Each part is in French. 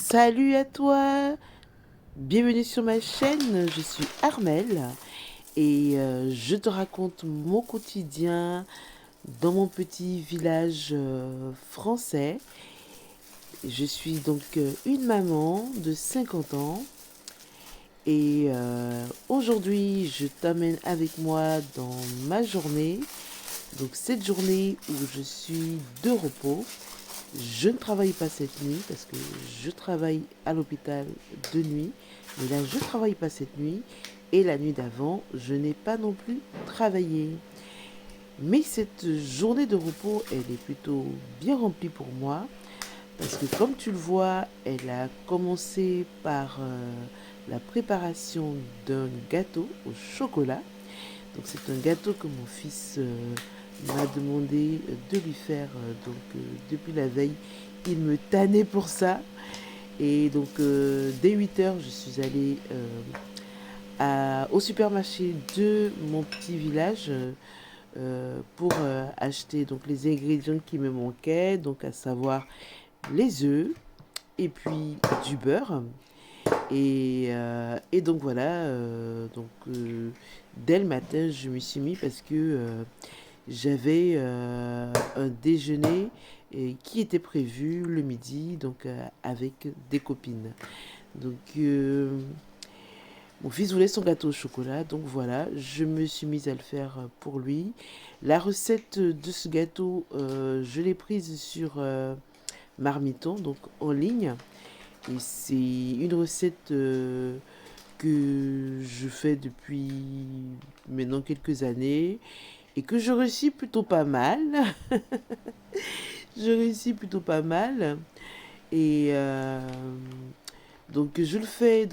Salut à toi, bienvenue sur ma chaîne, je suis Armelle et je te raconte mon quotidien dans mon petit village français. Je suis donc une maman de 50 ans et aujourd'hui je t'amène avec moi dans ma journée. Donc cette journée où je suis de repos. Je ne travaille pas cette nuit parce que je travaille à l'hôpital de nuit. Mais là, je ne travaille pas cette nuit. Et la nuit d'avant, je n'ai pas non plus travaillé. Mais cette journée de repos, elle est plutôt bien remplie pour moi. Parce que comme tu le vois, elle a commencé par la préparation d'un gâteau au chocolat. Donc c'est un gâteau que mon fils m'a demandé de lui faire depuis la veille. Il me tannait pour ça. Et donc dès 8 heures, je suis allée au supermarché de mon petit village pour acheter donc les ingrédients qui me manquaient, donc à savoir les œufs et puis du beurre. Et donc voilà, dès le matin, je me suis mis parce que j'avais un déjeuner qui était prévu le midi, donc avec des copines. Donc mon fils voulait son gâteau au chocolat, donc voilà, je me suis mise à le faire pour lui. La recette de ce gâteau, je l'ai prise sur Marmiton, donc en ligne. Et c'est une recette que je fais depuis maintenant quelques années et que je réussis plutôt pas mal. Je réussis plutôt pas mal. Et donc je le fais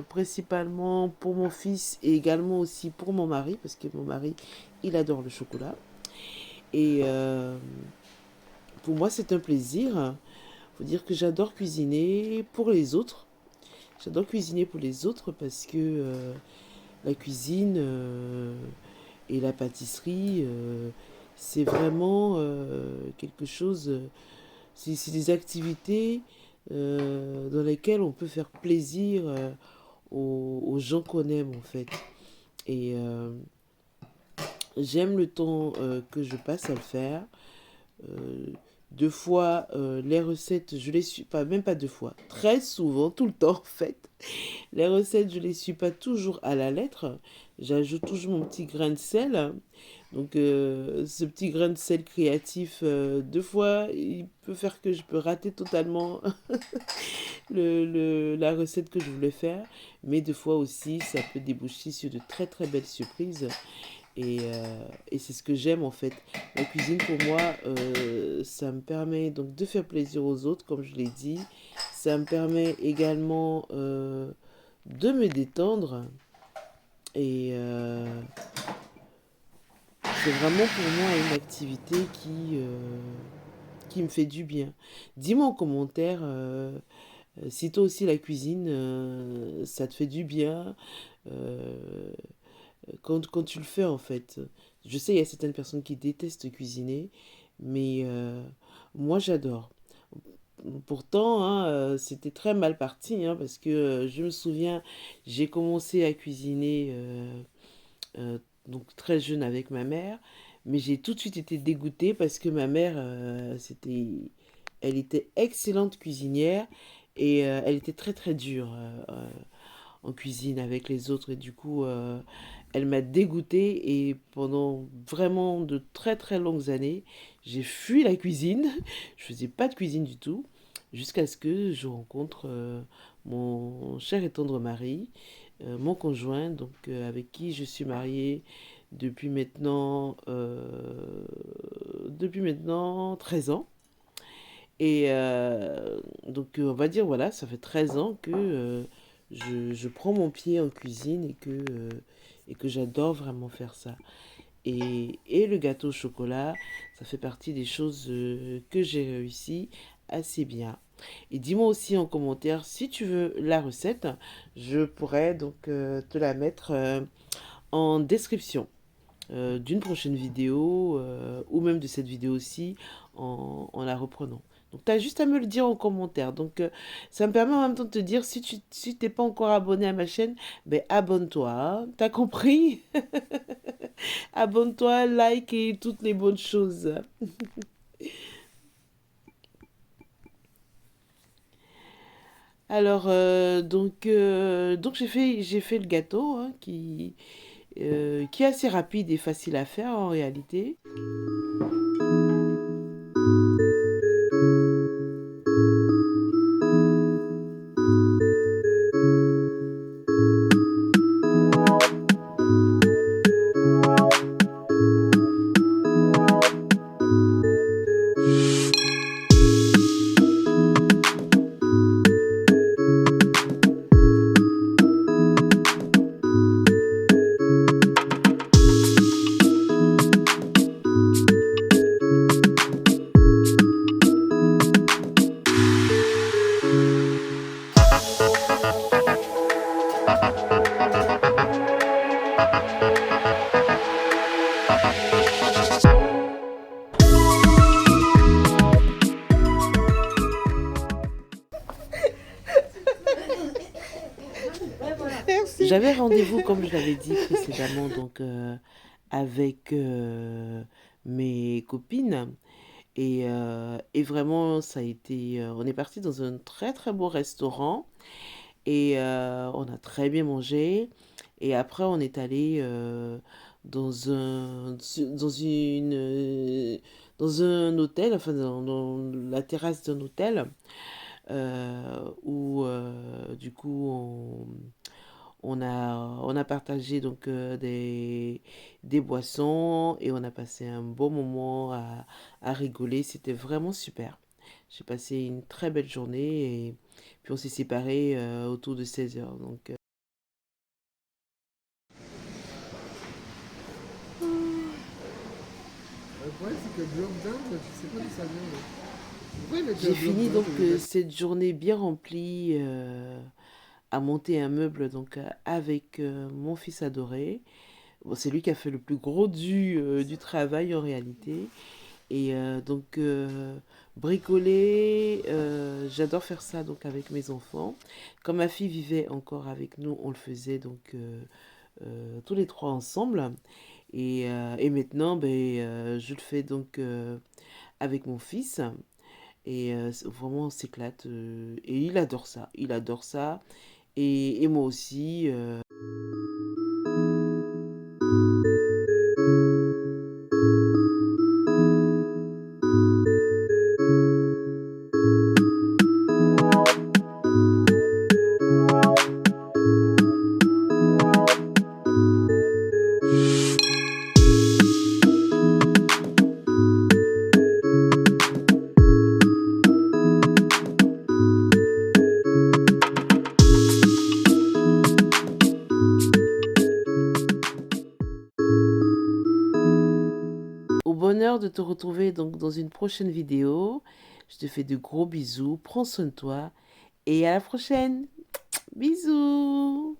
principalement pour mon fils et également aussi pour mon mari, parce que mon mari, il adore le chocolat. Et pour moi, c'est un plaisir. Faut dire que j'adore cuisiner pour les autres. J'adore cuisiner pour les autres parce que la cuisine et la pâtisserie, c'est vraiment quelque chose. C'est des activités dans lesquelles on peut faire plaisir aux gens qu'on aime en fait. Et j'aime le temps que je passe à le faire. Euh, Deux fois, les recettes, je les suis pas, même pas deux fois, très souvent, tout le temps en fait. Les recettes, je les suis pas toujours à la lettre. J'ajoute toujours mon petit grain de sel. Donc, ce petit grain de sel créatif, deux fois, il peut faire que je peux rater totalement la recette que je voulais faire. Mais deux fois aussi, ça peut déboucher sur de très très belles surprises. Et c'est ce que j'aime en fait. La cuisine pour moi, ça me permet donc de faire plaisir aux autres, comme je l'ai dit. Ça me permet également de me détendre. Et c'est vraiment pour moi une activité qui me fait du bien. Dis-moi en commentaire si toi aussi la cuisine, ça te fait du bien. euh, quand tu le fais en fait. Je sais, il y a certaines personnes qui détestent cuisiner, mais moi j'adore. Pourtant, hein, c'était très mal parti, hein, parce que je me souviens, j'ai commencé à cuisiner euh, donc très jeune avec ma mère, mais j'ai tout de suite été dégoûtée parce que ma mère, elle était excellente cuisinière et elle était très très dure en cuisine avec les autres et du coup elle m'a dégoûtée et pendant vraiment de très très longues années j'ai fui la cuisine. Je faisais pas de cuisine du tout jusqu'à ce que je rencontre mon cher et tendre mari, mon conjoint donc avec qui je suis mariée depuis maintenant 13 ans. Et donc, on va dire, voilà, ça fait 13 ans que je prends mon pied en cuisine et que j'adore vraiment faire ça. Et le gâteau au chocolat, ça fait partie des choses que j'ai réussi assez bien. Et dis-moi aussi en commentaire si tu veux la recette, je pourrais donc te la mettre en description d'une prochaine vidéo ou même de cette vidéo aussi en la reprenant. Donc, tu as juste à me le dire en commentaire. Donc, ça me permet en même temps de te dire, si t'es pas encore abonné à ma chaîne, ben abonne-toi. Hein. T'as compris? Abonne-toi, like et toutes les bonnes choses. Alors, donc j'ai fait le gâteau hein, qui est assez rapide et facile à faire en réalité. J'avais rendez-vous, comme je l'avais dit précédemment, donc avec mes copines. Et vraiment, ça a été... on est parti dans un très très beau restaurant et on a très bien mangé. Et après, on est allé dans dans un hôtel, enfin dans la terrasse d'un hôtel, où du coup on a partagé donc des boissons et on a passé un bon moment à rigoler. C'était vraiment super. J'ai passé une très belle journée et puis on s'est séparés autour de 16 heures. Donc, Le problème, c'est que le bloc d'Inde, tu sais pas d'où ça vient. Là. Pourquoi ils mettent j'ai un bloc fini d'Inde donc au lieu de mettre... cette journée bien remplie à monter un meuble donc avec mon fils adoré. Bon, c'est lui qui a fait le plus gros du travail en réalité. Et bricoler, j'adore faire ça donc avec mes enfants. Quand ma fille vivait encore avec nous, on le faisait donc tous les trois ensemble. Et maintenant, ben, je le fais donc avec mon fils. Et vraiment, on s'éclate. Et il adore ça. Il adore ça. Et moi aussi. Au bonheur de te retrouver donc dans une prochaine vidéo. Je te fais de gros bisous. Prends soin de toi. Et à la prochaine. Bisous.